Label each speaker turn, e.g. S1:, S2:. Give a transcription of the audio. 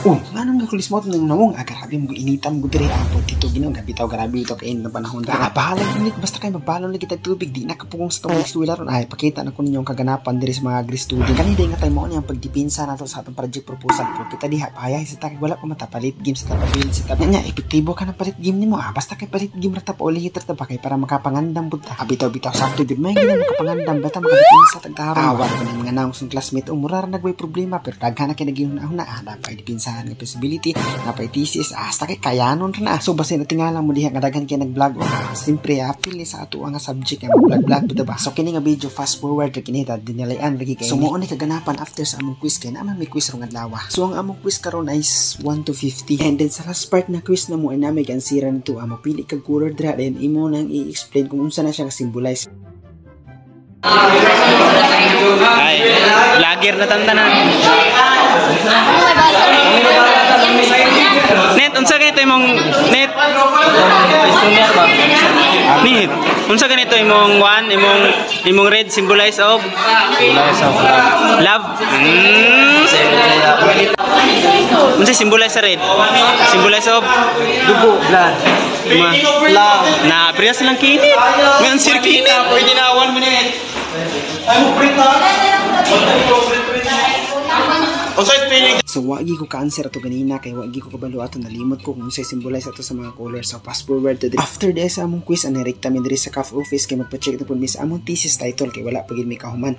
S1: Nga kulis mo nang nawong grabe mo initan mo dire apod dito ginong gabitaw grabe ito kay na panahon da. Bahala init basta kay magbalon lagi tag tubig di nakapugong sa tong eskwela ron ay pakita na ko ninyong kaganapan dire sa mga agri-student. Kanina nga tayo mo ang pagdipinsa nato sa atong project proposal pero kita diha payay sa tag wala pa matapalit game sa tapabil sa tab. Nya epektibo ka na palit game nimo basta kay palit game ra ta pa uli hiter ta pa kay para makapangandam budta. Bitaw sakto gid may gina makapangandam bata makadipinsa tag taron. Awar ko ni mga naong sung classmate umurar nagway problema pero daghan na kay nagihuna-huna dapat dipinsahan nga possibility na pa thesis hasta kay kayanon na. So basta natingala mo diha nga daghan kay nag-vlog simpre apil sa ato nga subject nga vlog bitaw ba. So kini nga video fast forward kini ta dinalayan lagi kay. So mo ni kaganapan after sa among quiz kay naman may quiz rong adlaw. So ang among quiz karon is 1 to 50 and then sa last part na quiz na mo ay namay kansiran nito mapili kag color dra then imo nang i-explain kung unsa na siya ka-symbolize.
S2: Ay, vlogger na tantanan. Net, unsa ganito imong net? Net, unsa ganito imong one, imong red symbolize of love. Unsa symbolize sa red? Symbolize of dugo, blood. Love. Na priyas lang kinit. Ngayon sir kinit. Pwede na 1 minute.
S1: So wagi ko ka-answer ato ganina kay wagi ko kabalo ato nalimot ko kung say symbolize ato sa mga colors. So fast forward to the after this among quiz anirekta mi diri sa CAF office kay magpa-check na pud mi sa among thesis title kay wala pa gid mi kahuman.